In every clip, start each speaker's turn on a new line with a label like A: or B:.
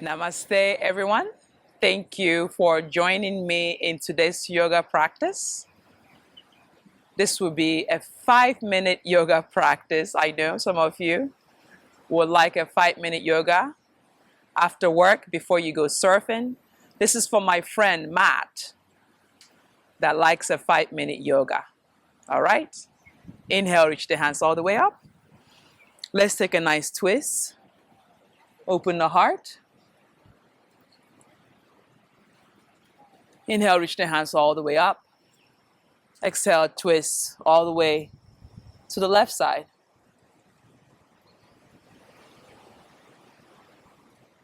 A: Namaste, everyone. Thank you for joining me in today's yoga practice. This will be a 5-minute yoga practice. I know some of you would like a 5-minute yoga after work before you go surfing. This is for my friend Matt that likes a 5-minute yoga. All right. Inhale, reach the hands all the way up. Let's take a nice twist. Open the heart. Inhale, reach the hands all the way up. Exhale, twist all the way to the left side.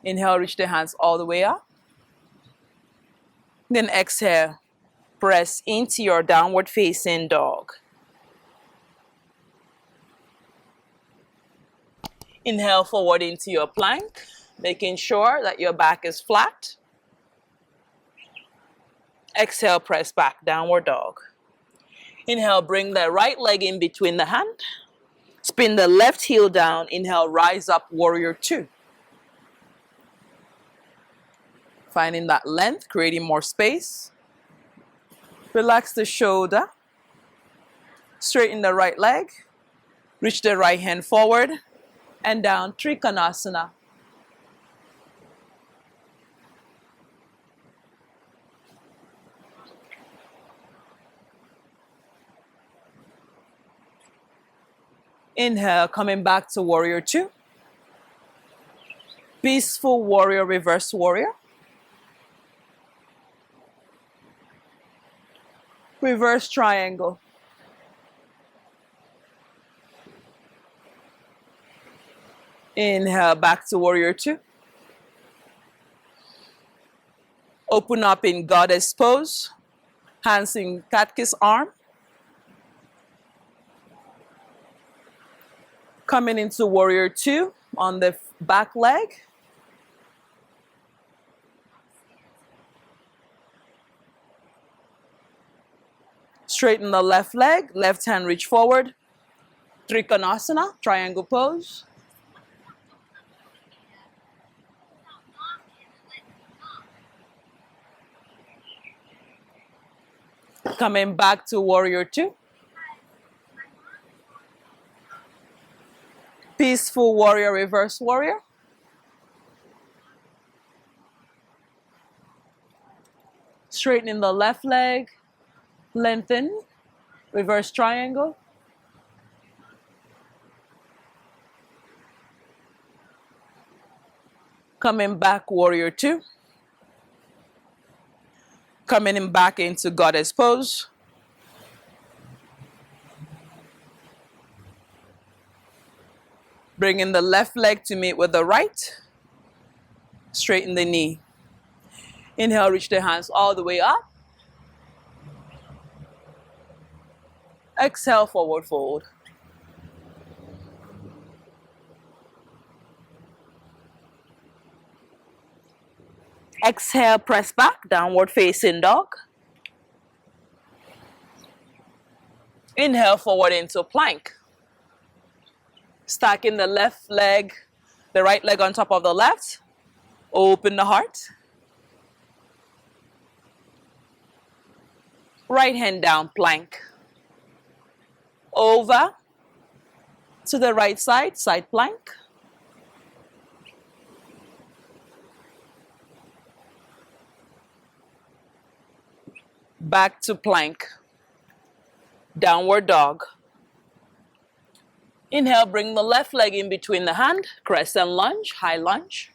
A: Inhale, reach the hands all the way up. Then exhale, press into your downward facing dog. Inhale forward into your plank, making sure that your back is flat. Exhale, press back, downward dog. Inhale, bring the right leg in between the hand. Spin the left heel down. Inhale, rise up, warrior two. Finding that length, creating more space. Relax the shoulder. Straighten the right leg. Reach the right hand forward and down, Trikonasana. Inhale, coming back to warrior two. Peaceful warrior, reverse warrior. Reverse triangle. Inhale, back to warrior two. Open up in goddess pose. Hands in cat kiss arm. Coming into warrior two on the back leg. Straighten the left leg, left hand reach forward. Trikonasana, triangle pose. Coming back to warrior two. Peaceful warrior, reverse warrior. Straightening the left leg, lengthen, reverse triangle. Coming back, warrior two. Coming in back into goddess pose. Bringing the left leg to meet with the right. Straighten the knee. Inhale, reach the hands all the way up. Exhale, forward fold. Exhale, press back, downward facing dog. Inhale, forward into plank. Stacking the left leg, the right leg on top of the left. Open the heart. Right hand down, plank. Over to the right side, side plank. Back to plank. Downward dog. Inhale, bring the left leg in between the hand, crescent lunge, high lunge.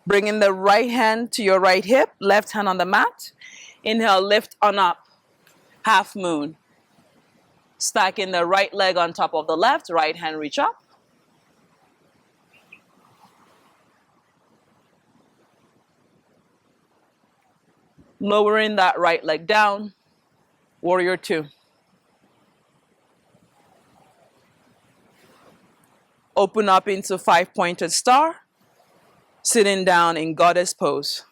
A: Bringing the right hand to your right hip, left hand on the mat. Inhale, lift on up, half moon. Stacking the right leg on top of the left, right hand reach up. Lowering that right leg down, warrior two. Open up into 5-pointed star, sitting down in goddess pose.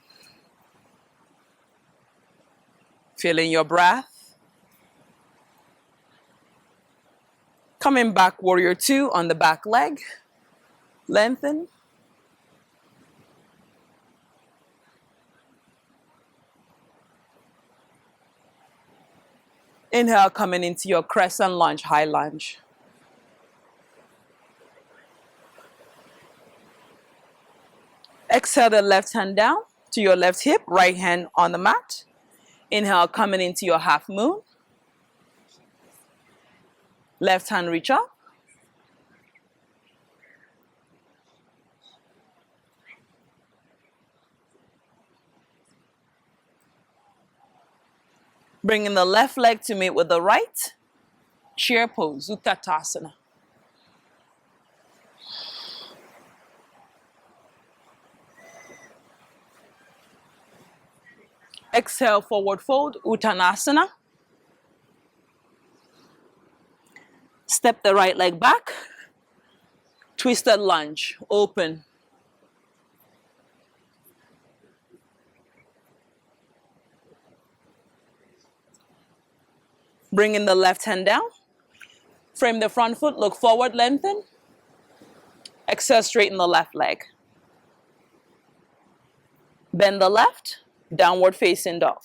A: Feeling your breath. Coming back, warrior two on the back leg. Lengthen. Inhale, coming into your crescent lunge, high lunge. Exhale the left hand down to your left hip, right hand on the mat. Inhale, coming into your half moon. Left hand reach up. Bringing the left leg to meet with the right. Chair pose, Uttanasana. Exhale, forward fold, Uttanasana. Step the right leg back. Twisted lunge, open. Bringing the left hand down. Frame the front foot, look forward, lengthen. Exhale, straighten the left leg. Bend the left, downward facing dog.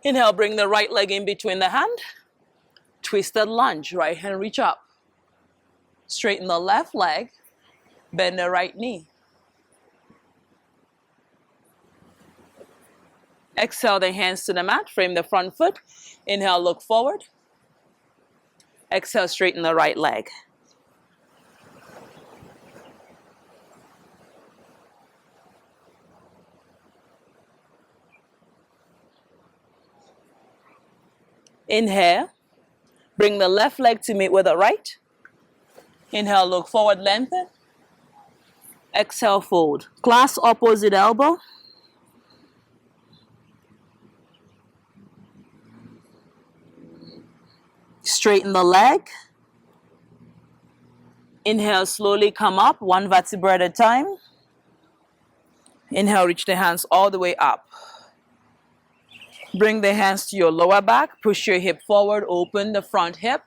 A: Inhale, bring the right leg in between the hand. Twisted lunge, right hand reach up. Straighten the left leg, bend the right knee. Exhale the hands to the mat, frame the front foot. Inhale, look forward. Exhale, straighten the right leg. Inhale, bring the left leg to meet with the right. Inhale, look forward, lengthen. Exhale, fold. Clasp opposite elbow. Straighten the leg. Inhale, slowly come up, one vertebra at a time. Inhale, reach the hands all the way up. Bring the hands to your lower back. Push your hip forward, open the front hip.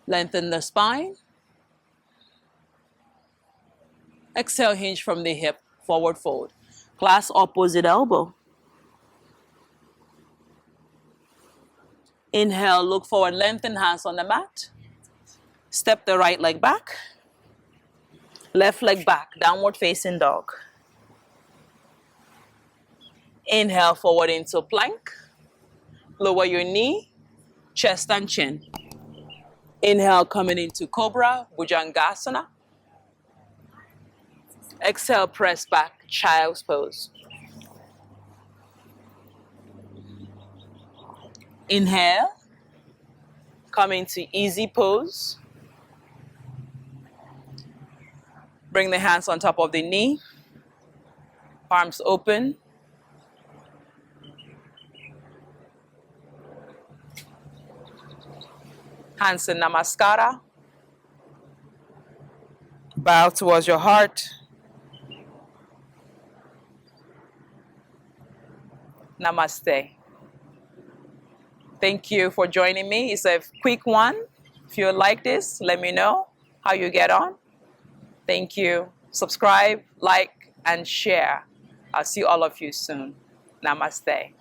A: Lengthen the spine. Exhale, hinge from the hip, forward fold. Clasp opposite elbow. Inhale, look forward, lengthen hands on the mat. Step the right leg back. Left leg back, downward facing dog. Inhale, forward into plank. Lower your knee, chest and chin. Inhale, coming into cobra, bhujangasana. Exhale, press back, child's pose. Inhale, come into easy pose. Bring the hands on top of the knee, palms open. Hands in namaskara. Bow towards your heart. Namaste. Thank you for joining me. It's a quick one. If you like this, let me know how you get on. Thank you. Subscribe, like, and share. I'll see all of you soon. Namaste.